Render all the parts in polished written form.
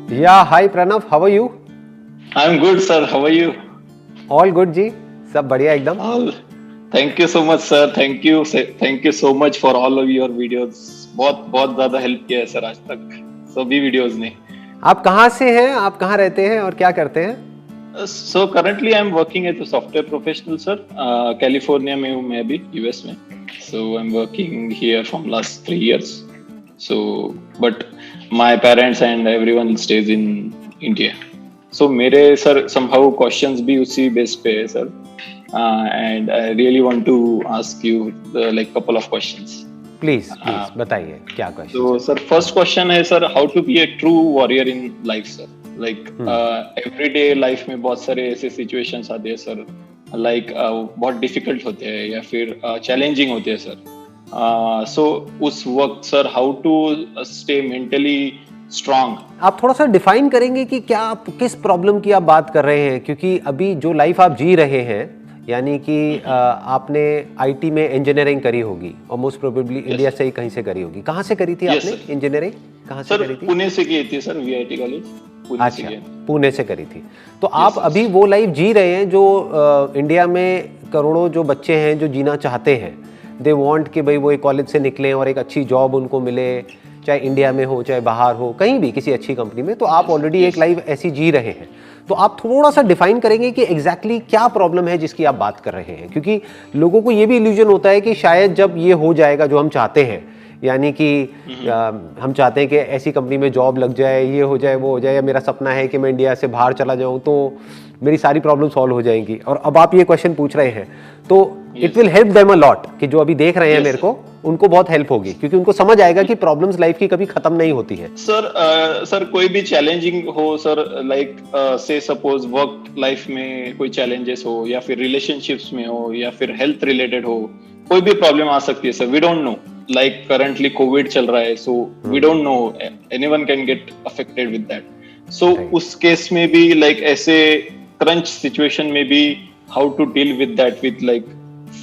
Yeah, hi Pranav, how are you? I'm good, sir. How are you? All good जी, सब बढ़िया एकदम। All. Thank you so much, sir. Thank you so much for all of your videos. बहुत बहुत ज्यादा help किया है sir आज तक सभी वीडियोस ने। आप कहाँ से हैं, आप कहाँ रहते हैं और क्या करते हैं? So currently I'm working as a software professional, sir. California में हूँ मैं अभी यूएस में. So I'm working here from last 3 years. So but my parents and everyone stays in India. So मेरे सर somehow questions भी उसी base पे है sir. And I really want to ask you like couple of questions. Please बताइए क्या question? So sir, first question है sir, how to be a true warrior in life, sir? Like everyday life में बहुत सारे ऐसे situations आते हैं sir, like बहुत difficult होते हैं या फिर challenging होते हैं सर. So उस वक्त sir, how to stay mentally strong? आप थोड़ा सा डिफाइन करेंगे कि क्या आप किस प्रॉब्लम की आप बात कर रहे हैं, क्योंकि अभी जो लाइफ आप जी रहे हैं यानी कि आपने आईटी में इंजीनियरिंग करी होगी और मोस्ट प्रोबेबली इंडिया से ही कहीं से करी होगी। कहाँ से करी थी आपने इंजीनियरिंग? कहाँ से करी थी? पुणे से की थी सर, वीआईटी कॉलेज। अच्छा, पुणे से करी थी। तो आप अभी वो लाइफ जी रहे हैं जो इंडिया में करोड़ों जो बच्चे हैं जो जीना चाहते हैं। दे वांट कि भाई वो एक कॉलेज से निकलें और एक अच्छी जॉब उनको मिले, चाहे इंडिया में हो चाहे बाहर हो, कहीं भी किसी अच्छी कंपनी में। तो आप ऑलरेडी एक लाइफ ऐसी जी रहे हैं। तो आप थोड़ा सा डिफाइन करेंगे कि एग्जैक्टली क्या प्रॉब्लम है जिसकी आप बात कर रहे हैं, क्योंकि लोगों को ये भी इल्यूजन होता है कि शायद जब ये हो जाएगा जो हम चाहते हैं, यानी कि हम चाहते हैं कि ऐसी कंपनी में जॉब लग जाए, ये हो जाए वो हो जाए, या मेरा सपना है कि मैं इंडिया से बाहर चला जाऊं तो मेरी सारी प्रॉब्लम सॉल्व हो जाएंगी। और अब आप ये क्वेश्चन पूछ रहे हैं तो it will help them a lot, कि जो अभी देख रहे हैं मेरे को, उनको बहुत हेल्प होगी, क्योंकि उनको समझ आएगा कि प्रॉब्लम्स लाइफ की कभी खत्म नहीं होती है। सर कोई भी चैलेंजिंग हो सर, लाइक से सपोज वर्क लाइफ में कोई चैलेंजेस हो या फिर रिलेशनशिप्स में हो या फिर हेल्थ रिलेटेड हो, कोई भी प्रॉब्लम आ सकती है sir. We don't know, like currently Covid चल रहा है, so we don't know, anyone can get affected with that. So उस केस में भी लाइक ऐसे क्रंच सिचुएशन में भी how to deal with that with like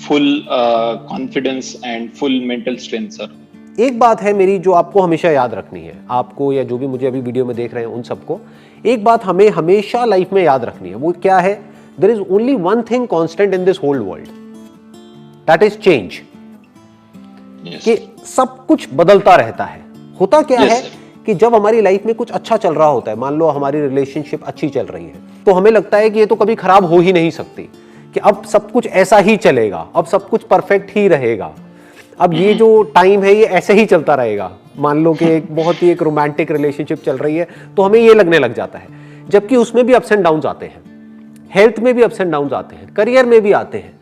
full confidence and full mental strength sir. एक बात है मेरी जो आपको हमेशा याद रखनी है, आपको या जो भी मुझे अभी वीडियो में देख रहे हैं उन सबको, एक बात हमें हमेशा लाइफ में याद रखनी है। वो क्या है? There is only one thing constant in this whole world, that is change. कि सब कुछ बदलता रहता है। होता क्या है कि जब हमारी लाइफ में कुछ अच्छा चल रहा होता है, मान लो हमारी रिलेशनशिप अच्छी चल रही है, तो हमें लगता है कि ये तो कभी खराब हो ही नहीं सकती, कि अब सब कुछ ऐसा ही चलेगा, अब सब कुछ परफेक्ट ही रहेगा, अब ये जो टाइम है ये ऐसे ही चलता रहेगा। मान लो कि एक बहुत ही एक रोमांटिक रिलेशनशिप चल रही है तो हमें ये लगने लग जाता है, जबकि उसमें भी अप्स एंड डाउन्स आते हैं, हेल्थ में भी अप्स एंड डाउन्स आते हैं, करियर में भी आते हैं।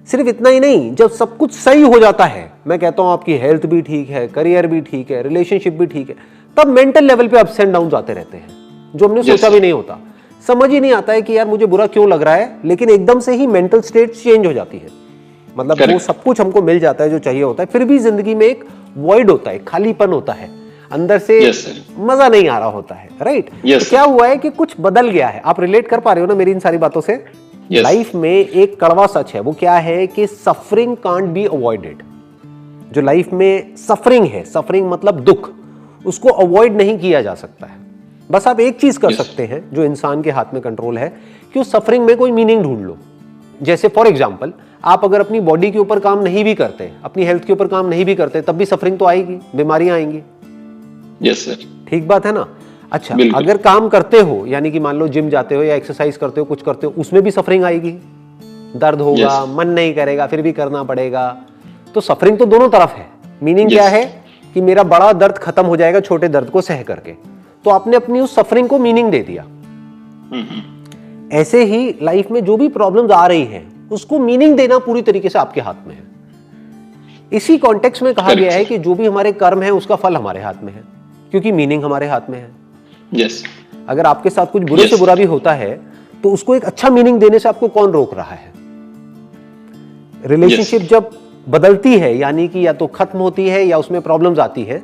सिर्फ इतना ही नहीं, जब सब कुछ सही हो जाता है, मैं कहता हूं आपकी हेल्थ भी ठीक है, करियर भी ठीक है, रिलेशनशिप भी ठीक है, तब मेंटल लेवल पे अप्स एंड डाउन्स आते रहते हैं जो हमने सोचा भी नहीं होता। समझ ही नहीं आता है कि यार मुझे बुरा क्यों लग रहा है, लेकिन एकदम से ही मेंटल स्टेट चेंज हो जाती है। मतलब वो सब कुछ हमको मिल जाता है जो चाहिए होता है, फिर भी जिंदगी में एक वॉइड होता है, खालीपन होता है, अंदर से मजा नहीं आ रहा होता है। राइट? तो क्या हुआ है कि कुछ बदल गया है। आप रिलेट कर पा रहे हो ना मेरी इन सारी बातों से? लाइफ में एक कड़वा सच है, वो क्या है कि सफरिंग कांट बी अवॉइडेड। जो लाइफ में सफरिंग है, सफरिंग मतलब दुख, उसको अवॉइड नहीं किया जा सकता है। बस आप एक चीज कर सकते हैं जो इंसान के हाथ में कंट्रोल है, कि उस सफरिंग में कोई मीनिंग ढूंढ लो। जैसे फॉर एग्जाम्पल, आप अगर अपनी बॉडी के ऊपर काम नहीं भी करते, अपनी हेल्थ के ऊपर काम नहीं भी करते, तब भी सफरिंग तो आएगी, बीमारियां आएंगी। यस सर, ठीक बात है ना? अच्छा, अगर काम करते हो, यानी कि मान लो जिम जाते हो या एक्सरसाइज करते हो, कुछ करते हो, उसमें भी सफरिंग आएगी, दर्द होगा, मन नहीं करेगा, फिर भी करना पड़ेगा। तो सफरिंग तो दोनों तरफ है। मीनिंग क्या है कि मेरा बड़ा दर्द खत्म हो जाएगा छोटे दर्द को सह करके, तो आपने अपनी उस सफरिंग को मीनिंग दे दिया। ऐसे ही लाइफ में जो भी प्रॉब्लम्स आ रही हैं, उसको मीनिंग देना पूरी तरीके से आपके हाथ में है। इसी कॉन्टेक्स्ट में कहा गया है कि जो भी हमारे कर्म है उसका फल हमारे हाथ में है, क्योंकि मीनिंग हमारे हाथ में है। अगर आपके साथ कुछ बुरे से बुरा भी होता है तो उसको एक अच्छा मीनिंग देने से आपको कौन रोक रहा है? रिलेशनशिप जब बदलती है, यानी कि या तो खत्म होती है या उसमें प्रॉब्लम्स आती है,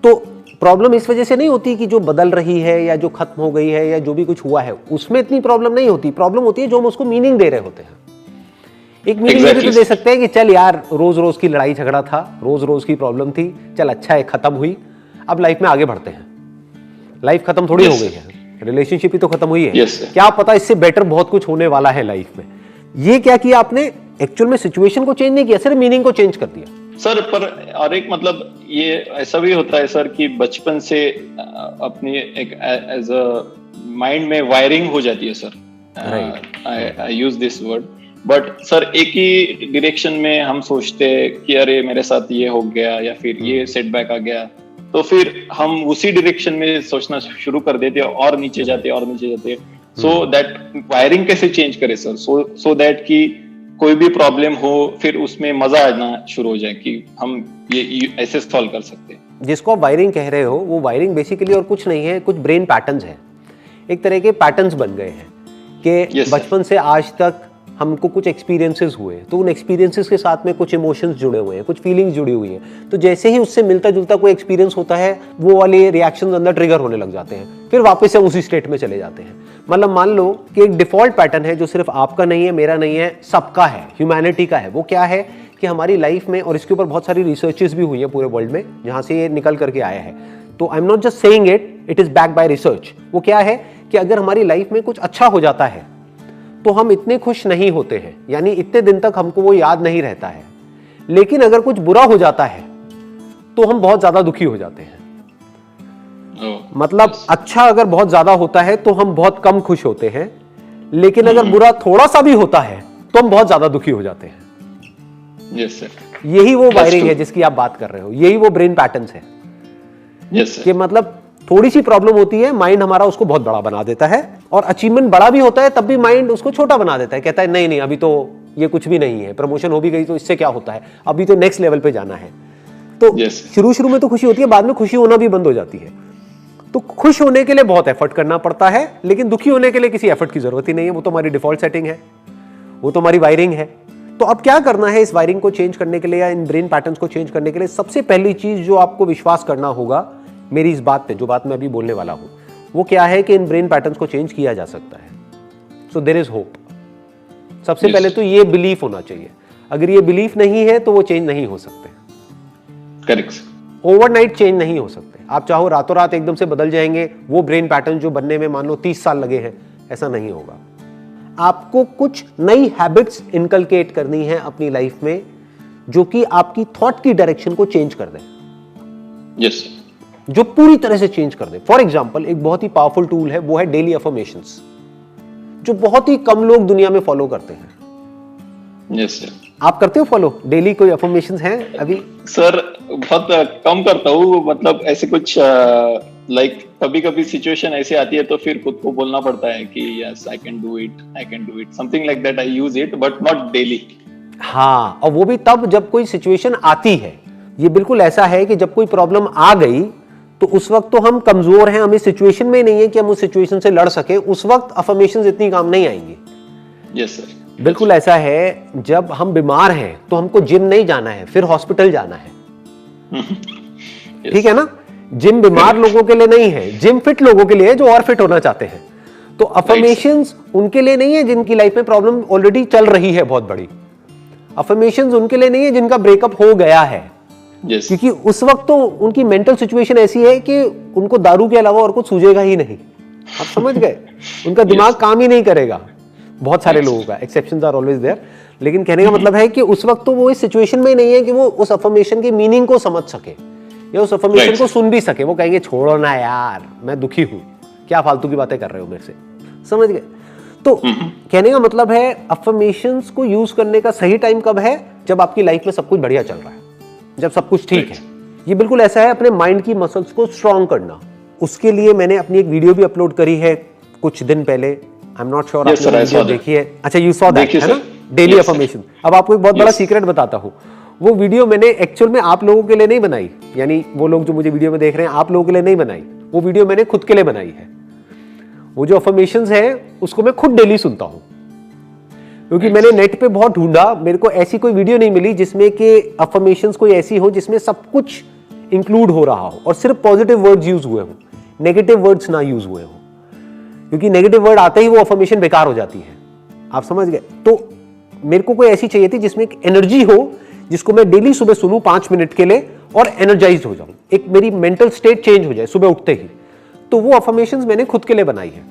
तो प्रॉब्लम इस वजह से नहीं होती कि जो बदल रही है या जो खत्म हो गई है या जो भी कुछ हुआ है उसमें इतनी प्रॉब्लम नहीं होती। प्रॉब्लम होती है जो हम उसको मीनिंग दे रहे होते हैं। एक मीनिंग भी तो दे सकते हैं कि चल यार, रोज रोज की लड़ाई झगड़ा था, रोज रोज की प्रॉब्लम थी, चल अच्छा है खत्म हुई, अब लाइफ में आगे बढ़ते हैं, लाइफ खत्म थोड़ी हो गई है, रिलेशनशिप ही तो खत्म हुई है। क्या पता इससे बेटर बहुत कुछ होने वाला है लाइफ में। ये क्या किया आपने, एक्चुअल में सिचुएशन को चेंज नहीं किया, सिर्फ मीनिंग को चेंज कर दिया सर। पर और एक मतलब ये ऐसा भी होता है सर कि बचपन से अपनी एक एज अ माइंड में वायरिंग हो जाती है sir. I use this word, but sir एक ही डायरेक्शन में हम सोचते हैं कि अरे मेरे साथ ये हो गया या फिर ये सेटबैक आ गया, तो फिर हम उसी डायरेक्शन में सोचना शुरू कर देते हैं और नीचे जाते हैं। सो दैट वायरिंग कैसे चेंज करे सर, सो दैट कि कोई भी प्रॉब्लम हो फिर उसमें मजा आना शुरू हो जाए कि हम ये ऐसे सॉल्व कर सकते हैं। जिसको आप वायरिंग कह रहे हो, वो वायरिंग बेसिकली और कुछ नहीं है, कुछ ब्रेन पैटर्न्स है, एक तरह के पैटर्न्स बन गए हैं कि बचपन से आज तक हमको कुछ एक्सपीरियंसेस हुए, तो उन एक्सपीरियंसेस के साथ में कुछ इमोशंस जुड़े हुए हैं, कुछ फीलिंग्स जुड़ी हुई हैं। तो जैसे ही उससे मिलता जुलता कोई एक्सपीरियंस होता है, वो वाले रिएक्शंस अंदर ट्रिगर होने लग जाते हैं, फिर वापस से उसी स्टेट में चले जाते हैं। मतलब मान लो कि एक डिफॉल्ट पैटर्न है जो सिर्फ आपका नहीं है, मेरा नहीं है, सबका है, ह्यूमैनिटी का है। वो क्या है कि हमारी लाइफ में, और इसके ऊपर बहुत सारी रिसर्चेस भी हुई है पूरे वर्ल्ड में जहां से ये निकल करके आया है, तो I am not just saying it, it is backed by research. वो क्या है कि अगर हमारी लाइफ में कुछ अच्छा हो जाता है तो हम इतने खुश नहीं होते हैं, यानी इतने दिन तक हमको वो याद नहीं रहता है। लेकिन अगर कुछ बुरा हो जाता है तो हम बहुत ज्यादा दुखी हो जाते हैं। मतलब अच्छा अगर बहुत ज्यादा होता है तो हम बहुत कम खुश होते हैं, लेकिन अगर बुरा थोड़ा सा भी होता है तो हम बहुत ज्यादा दुखी हो जाते हैं। Yes sir. यही वो वायरिंग है जिसकी आप बात कर रहे हो, यही वो ब्रेन पैटर्न्स है। Yes sir. कि मतलब थोड़ी सी प्रॉब्लम होती है, माइंड हमारा उसको बहुत बड़ा बना देता है, और अचीवमेंट बड़ा भी होता है तब भी माइंड उसको छोटा बना देता है। कहता है नहीं नहीं, अभी तो ये कुछ भी नहीं है, प्रमोशन हो भी गई तो इससे क्या होता है, अभी तो नेक्स्ट लेवल पे जाना है। तो शुरू में तो खुशी होती है, बाद में खुशी होना भी बंद हो जाती है। तो खुश होने के लिए बहुत एफर्ट करना पड़ता है, लेकिन दुखी होने के लिए किसी एफर्ट की जरूरत ही नहीं है, वो तो हमारी डिफॉल्ट सेटिंग है, वो तो हमारी वायरिंग है। तो अब क्या करना है इस वायरिंग को चेंज करने के लिए या इन ब्रेन पैटर्न्स को चेंज करने के लिए? सबसे पहली चीज जो आपको विश्वास करना होगा मेरी इस बात पे, जो बात मैं अभी बोलने वाला हूं, वो क्या है कि इन ब्रेन पैटर्न्स को चेंज किया जा सकता है। So there is hope. सबसे पहले तो ये बिलीफ होना चाहिए। अगर ये बिलीफ नहीं है तो वो चेंज नहीं हो सकते। करेक्ट। ओवरनाइट चेंज नहीं हो सकते। आप चाहो रातों रात एकदम से बदल जाएंगे, वो ब्रेन पैटर्न जो बनने में मान लो 30 साल लगे हैं, ऐसा नहीं होगा। आपको कुछ नई हैबिट्स इनकलकेट करनी है अपनी लाइफ में, जो कि आपकी थॉट की डायरेक्शन को चेंज कर दे। यस। जो पूरी तरह से चेंज कर दे। फॉर एग्जाम्पल, एक बहुत ही पावरफुल टूल है, वो है डेली अफर्मेशंस, जो बहुत ही कम लोग दुनिया में फॉलो करते हैं। Yes sir. आप करते हो फॉलो डेली? कोई अफर्मेशंस हैं अभी? सर बहुत कम करता हूँ, मतलब ऐसे कुछ लाइक कभी कभी सिचुएशन ऐसे आती है तो फिर खुद को बोलना पड़ता है कि yes I can do it, something like that. I use it but not daily. हाँ, और वो भी तब जब कोई सिचुएशन आती है। ये बिल्कुल ऐसा है कि जब कोई प्रॉब्लम आ गई तो उस वक्त तो हम कमजोर हैं, हमें सिचुएशन में नहीं है कि हम उस सिचुएशन से लड़ सके, उस वक्त अफर्मेशंस इतनी काम नहीं आएंगी। Yes sir. बिल्कुल ऐसा है, जब हम बीमार हैं तो हमको जिम नहीं जाना है, फिर हॉस्पिटल जाना है। ठीक है ना? जिम बीमार लोगों के लिए नहीं है, जिम फिट लोगों के लिए है जो और फिट होना चाहते हैं। तो अफर्मेशंस उनके लिए नहीं है जिनकी लाइफ में प्रॉब्लम ऑलरेडी चल रही है बहुत बड़ी। अफर्मेशंस उनके लिए नहीं है जिनका ब्रेकअप हो गया है। क्योंकि उस वक्त तो उनकी मेंटल सिचुएशन ऐसी है कि उनको दारू के अलावा और कुछ सूझेगा ही नहीं। आप समझ गए? उनका दिमाग काम ही नहीं करेगा। बहुत सारे लोगों का, एक्सेप्शंस आर ऑलवेज देयर, लेकिन कहने का मतलब है कि उस वक्त तो वो इस सिचुएशन में ही नहीं है कि वो उस अफर्मेशन की मीनिंग को समझ सके या उस अफर्मेशन को सुन भी सके। वो कहेंगे छोड़ो ना यार, मैं दुखी हूं, क्या फालतू की बातें कर रहे हो मेरे से। समझ गए? तो कहने का मतलब है अफर्मेशंस को यूज करने का सही टाइम कब है? जब आपकी लाइफ में सब कुछ बढ़िया चल रहा है, जब सब कुछ ठीक है। ये बिल्कुल ऐसा है अपने माइंड की मसल्स को स्ट्रॉन्ग करना। उसके लिए मैंने अपनी एक वीडियो भी अपलोड करी है कुछ दिन पहले। आई एम नॉट श्योर आपने वीडियो देखी है? अच्छा, यू सॉ दैट, है ना? Daily affirmation. अब आपको एक बहुत बड़ा सीक्रेट बताता हूं। वो वीडियो मैंने एक्चुअल में आप लोगों के लिए नहीं बनाई, यानी वो लोग जो मुझे वीडियो में देख रहे हैं आप लोगों के लिए नहीं बनाई। वो वीडियो मैंने खुद के लिए बनाई है। वो जो अफर्मेशंस है उसको मैं खुद डेली सुनता हूं, क्योंकि मैंने नेट पे बहुत ढूंढा, मेरे को ऐसी कोई वीडियो नहीं मिली जिसमें कि अफर्मेशंस कोई ऐसी हो जिसमें सब कुछ इंक्लूड हो रहा हो और सिर्फ पॉजिटिव वर्ड्स यूज हुए हो, नेगेटिव वर्ड्स ना यूज हुए हो। क्योंकि नेगेटिव वर्ड आते ही वो अफर्मेशन बेकार हो जाती है। आप समझ गए? तो मेरे को कोई ऐसी चाहिए थी जिसमें एक एनर्जी हो, जिसको मैं डेली सुबह सुनूं 5 मिनट के लिए और एनर्जाइज हो जाऊं, एक मेरी मेंटल स्टेट चेंज हो जाए सुबह उठते ही, तो वो अफर्मेशंस मैंने खुद के लिए बनाई है।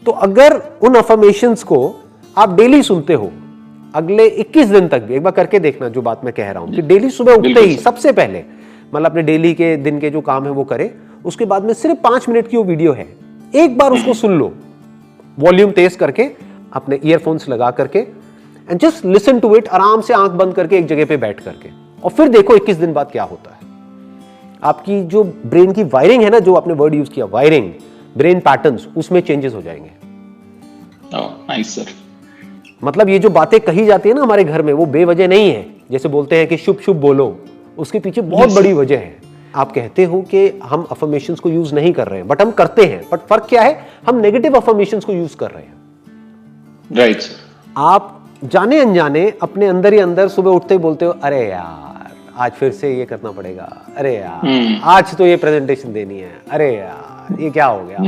तो अगर उन अफर्मेशंस को आप डेली सुनते हो अगले 21 दिन तक भी, एक बार करके देखना जो बात मैं कह रहा हूं कि डेली सुबह उठते ही सबसे पहले मतलब अपने डेली के दिन के जो काम है वो करे, उसके बाद में सिर्फ 5 मिनट की वो वीडियो है, एक बार उसको सुन लो वॉल्यूम तेज करके, अपने ईयरफोन्स लगा करके, and just listen to it, आराम से आंख बंद करके एक जगह पे बैठ करके, और फिर देखो 21 दिन बाद क्या होता है। आपकी जो ब्रेन की वायरिंग है ना, जो आपने वर्ड यूज किया वायरिंग, ब्रेन पैटर्न्स, उसमें चेंजेस हो जाएंगे। Nice sir. मतलब ये जो बातें कही जाती है ना हमारे घर में, वो बेवजह नहीं है। जैसे बोलते हैं कि शुभ शुभ बोलो, उसके पीछे बहुत बड़ी वजह है। आप कहते हो कि हम अफर्मेशंस को यूज नहीं कर रहे हैं, बट हम करते हैं। बट फर्क क्या है, हम नेगेटिव अफर्मेशंस को यूज कर रहे हैं। राइट। आप जाने अनजाने अपने अंदर ही अंदर सुबह उठते ही बोलते हो, अरे यार आज फिर से ये करना पड़ेगा, अरे यार आज तो ये प्रेजेंटेशन देनी है, अरे यार ये क्या हो गया,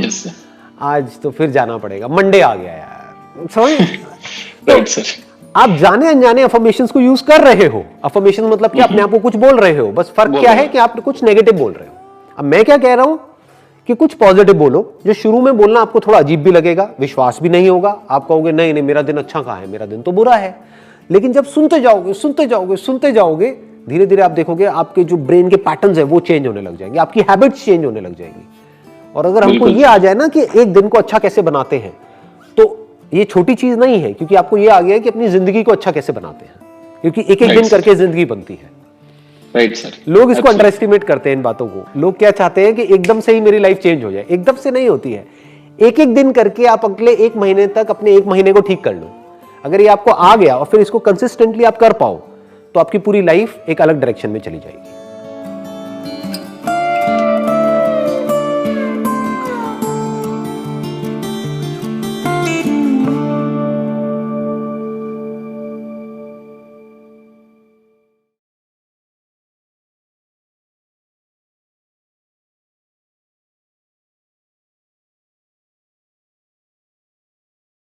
आज तो फिर जाना पड़ेगा, मंडे आ गया यार, समझ। Right sir. आप जाने अनजाने अफर्मेशंस को यूज कर रहे हो। अफर्मेशन मतलब कि अपने आप को कुछ बोल रहे हो, बस फर्क क्या है कि आप कुछ नेगेटिव बोल रहे हो। अब मैं क्या कह रहा हूं कि कुछ पॉजिटिव बोलो। जो शुरू में बोलना आपको थोड़ा अजीब भी लगेगा, विश्वास भी नहीं होगा, आप कहोगे नहीं नहीं मेरा दिन अच्छा कहां है, मेरा दिन तो बुरा है। लेकिन जब सुनते जाओगे सुनते जाओगे सुनते जाओगे, धीरे धीरे आप देखोगे आपके जो ब्रेन के पैटर्न्स है वो चेंज होने लग जाएंगे, आपकी हैबिट्स चेंज होने लग जाएंगी। और अगर हमको ये आ जाए ना कि एक दिन को अच्छा कैसे बनाते हैं, तो ये छोटी चीज नहीं है, क्योंकि आपको ये आ गया है कि अपनी जिंदगी को अच्छा कैसे बनाते हैं, क्योंकि एक एक दिन करके जिंदगी बनती है। Right sir. लोग इसको अंडर एस्टिमेट करते हैं इन बातों को। लोग क्या चाहते हैं कि एकदम से ही मेरी लाइफ चेंज हो जाए। एकदम से नहीं होती है, एक एक दिन करके आप अगले 1 महीने तक अपने 1 महीने को ठीक कर लो। अगर ये आपको आ गया और फिर इसको कंसिस्टेंटली आप कर पाओ, तो आपकी पूरी लाइफ एक अलग डायरेक्शन में चली जाएगी।